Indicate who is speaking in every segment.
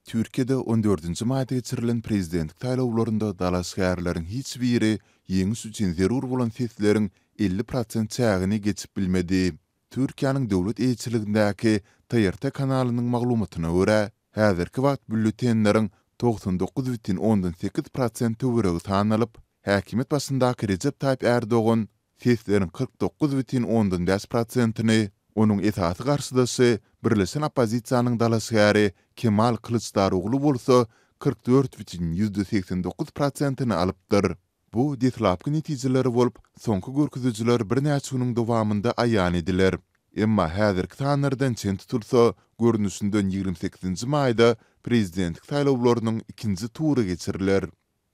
Speaker 1: Türkiýede 14-nji maýda geçirilen prezidentlik taýlawlarynda dalas şäherleriň hiç biri ýeňiş üçin zerur bolan sesleriň 50% çägini geçip bilmedi. Türkiýanyň döwlet eýçiligindäki TRT kanalynyň maglumatyna görä, häzirki wagt bülletenleriň 99,8% töweregi sanalyp, häkimet başyndaky Recep Tayyip Erdogan sesleriň 49,5%-ni, onuň esasy garşydaşy Birleşen Opozisiýanyň dalas şäheri Kemal Kılıçdaroğlu bolsa 44,89%-ni alypdyr. Bu detlapky netijeleri bolup, soňky görkezijler bir näçe güniň dowamında aýan ediler. Emma häzirki sanlardan çen tutulsa, görnüşinden 28-nji maýda prezidentlik taýlawlarynyň ikinji tury geçiriler.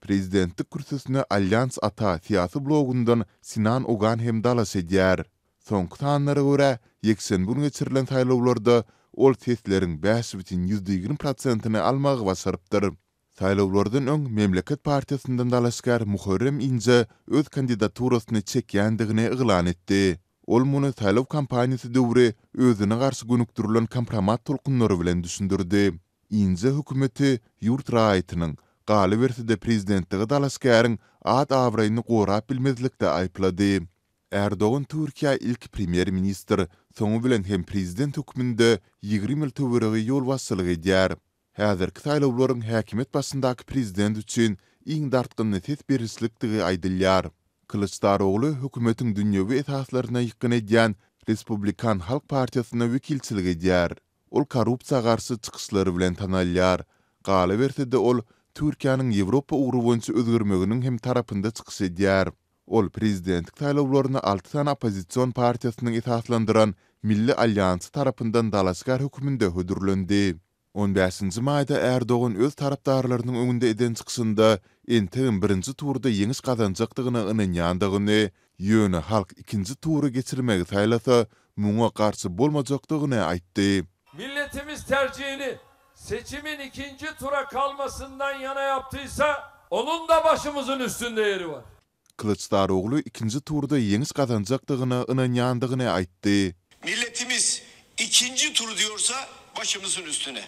Speaker 1: Prezidentlik kürsüsine Alyans Ata siýasy blogundan Sinan Ogan hem dalas edýär. Soňky sanlara görä, ýekşenbü geçirilen taýlawlarda ol sesleriň 5,20%-ni almagy başarypdyr. Taýlawlardan öň Memleket Partiýasyndan dalaşgar Muharrem İnce öz kandidaturasyny çekýändigini eglan etdi. Ol muny taýlaw kampaniýasy döwri özüne garşy gönükdirilen kompromat tolkunlary bilen düşündirdi. İnce hökümeti ýurt raýatynyň galy berside prezidentligi dalaşgaryň ad awraýyny gorap bilmezlikde aýplady. Erdogan Türkiýe ilk premier ministr, soňu bilen hem prezident hökmünde 20 ýyl töweregi ýol başçylyk edýär. Häzirki taýlawlaryň häkimet başyndaky prezident üçin iň dartgyn ses berisliktigi aýdylýar. Kılıçdaroğlu hökümetiň dünýäwi esaslaryna ýykyn edýän Respublikan Halk Partiýasyna wekilçilik edýär. Ol korrupsiýa garşy çykyşlary bilen tanalýar. Galy berside ol Türkiýanyň Ýewropa ugru boýunça özgürmeginiň hem tarapynda çykyş edýär. Ol prezidentlik taýlawlaryny 6 tane opozisiýon partiýasynyň esaslandyran Milli Alliansy tarapyndan dalaşgar hökümünde hödürlendi. 15-nji maýda Erdogan öz tarapdarlarynyň öňünde eden çykyşynda entegin birinji turda ýeňiş gazanjakdygyna ynanýandygyny, ýöne halk ikinji tury geçirmegi taýlasa, muňa garşy bolmajakdygyny aýtdy.
Speaker 2: Milletimiz tercihini seçimin ikinci tura kalmasından yana yaptıysa onun da başımızın üstünde yeri var.
Speaker 1: Kılıçdaroğlu ikinji turda ýeňiş gazanjakdygyna ynanýandygyny aýtdy.
Speaker 3: Milletimiz ikinci tur diyorsa başımızın üstüne.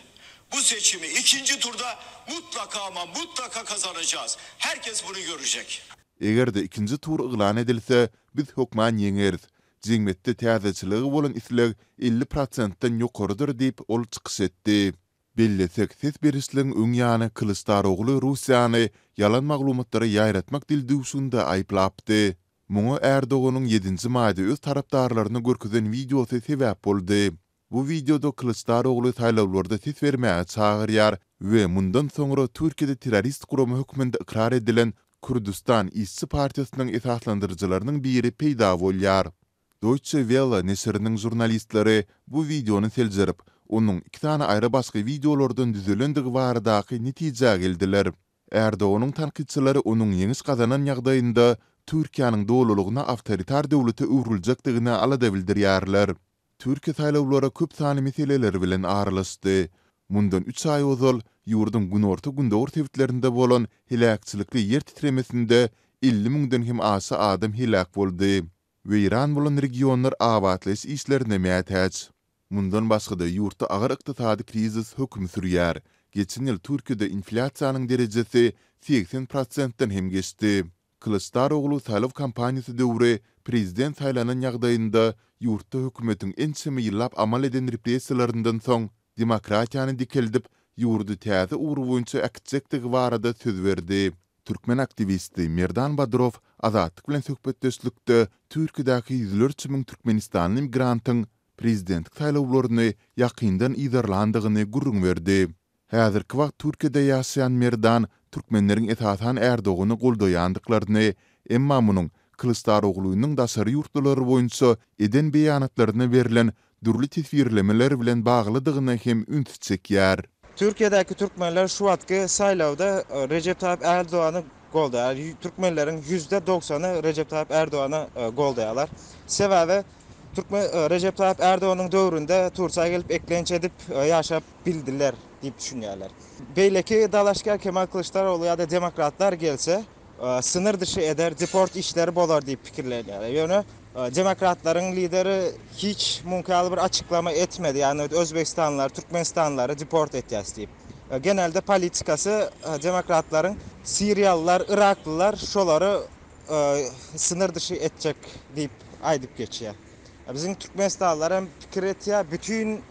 Speaker 3: Bu seçimi ikinci turda mutlaka ama mutlaka kazanacağız. Herkes bunu görecek.
Speaker 1: Egerde ikinji tur yglan edilse, biz hökman ýeňeriz. Jeňmetde täzeçiligi bolan isleg 50%-dan ýokarydyr diýip ol çykyş etdi. Bellesek ses berişligiň öň ýany Kılıçdaroğlu Russiýany yalan maglumatlary ýaýratmak dildiwşünde aýplapdy. Muňa Erdoganyň 7-nji maýda öz tarapdarlaryny görkezen videosy sebäp boldy. Bu videoda Kılıçdaroğlu taýlawlarda ses bermäge çagyrýar we mundan soňra Türkiýede terrorist guramy hökmünde ikrar edilen Kürdistan İşçi Partiýasynyň esaslandyrjylarynyň biri peýda bolýar. Deutsche Welle nesiriniň jurnalistleri bu videony seljerip, onuň 2 tane aýry başga videolardan düzelendigi baradaky netije geldiler. Erdoganyň tanqidçilari onuň ýeňiş gazanan ýagdaýynda Türkiýanyň dowlulugyna awtoritar döwlete öwrüljakdygyny alada bildirýärler. Türkiýe taýlawlara köp sany meseleler bilen aralaşdy. Mundan 3 aý ozal ýurdun günorta gündäwr tewitlerinde bolan hilakçylykly ýer titremesinde 50 000-den hem aşy adam hilak boldy. Weýran bolan regionlar awatlaş işlerine mätäç. Mundan başga-da ýurtda agyr ykdysady krizis hökm sürýär. Geçen ýyl Türkiýede inflasiýanyň derejesi 80%-den hem geçdi. Kılıçdaroğlu taýlaw kampaniýasy döwri prezident saýlanan ýagdaýynda ýurtda hökümetiň ençemi ýyllap amal eden repressiýalaryndan soň demokratiýany dikeldip ýurdu täze ugru boýunça akitjekdigi barada söz berdi. Türkmen aktivisti Merdan Badrov Azatlyk bilen söhbetdeşlikde Türkiýedäki ýüzlerçe miň Türkmenistanly migrantyň prezidentlik taýlawlaryny ýakyndan ýerlandygyny gurrun berdi. Häzirki wagt Türkiýede ýaşaýan Merdan türkmenleriň esasan Erdogany goldaýandyklaryny, emma munyň Kılıçdaroğlu'nun daşary ýurtlary boýunça eden beýanatlaryna berilen dürli tesbirlemeler bilen baglydygyny hem üns çekýär.
Speaker 4: Türkiye'deki Türkmenler şu atki saýlawda Recep Tayyip Erdoğan'ı goldaýar. Türkmenlerin %90'ı Recep Tayyip Erdoğan'ı goldaýarlar. Sebäbi Recep Tayyip Erdoğan'ın döwründe Turkiýa gelip eklenç edip ýaşap bildiler diýip düşünýärler. Beýleki dalaşgar Kemal Kılıçdaroğlu ýa-da demokratlar gelse sınır dışı eder, deport işleri bolar diýip pikirlenýär. Ýöne demokratların lideri hiç mümkin bir açıklama etmedi. Yani Özbekistanlılar, Türkmenistanlıları deport edeceğiz deyip. genelde politikası demokratların Siriyalılar, Iraklılar şoları sınır dışı edecek deyip aydıp geçiyor. Bizim Türkmenistanlıların fikir etiyor, bütün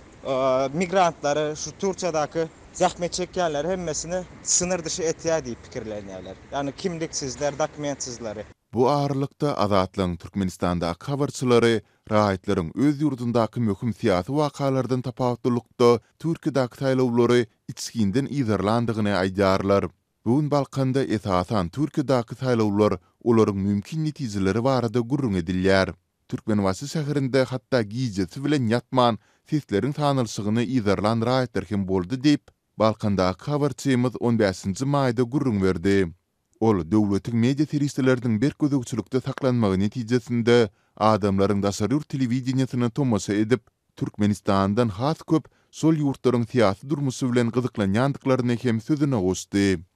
Speaker 4: migrantları, şu Türkiye'deki zahmet çekenler hemmesini sınır dışı etiyor deyip fikirleniyorlar. Yani kimliksizler, dokumentsizleri.
Speaker 1: Bu ağırlıkta Azatlyň Türkmenistandaky habarçylary raýatlaryň öz ýurdundaky möhüm siýasy wakalardan tapawutlykda Türkiýedaky saýlawlary içkinden izarlandygyny aýdarlar. Bugün Balkanda esasan Türkiýedaky saýlawlar olaryň mümkin netijeleri barada gurrun edilýär. Türkmenwasy şäherinde hatda gijesi bilen ýatman sesleriň tanylşygyny izarlan raýatlar hem boldy diýip Balkandaky habarçymyz 15-nji maýda gurrun berdi. Ol döwletiň media serwisleriniň bir gözükçülükde saklanmagy netijesinde adamlaryň daşary telewizioniýasyny tomasha edip Türkmenistandan has köp sol ýurtlaryň siýasy durmuşy bilen gyzyklanýandyklaryny hem sözüne goşdy.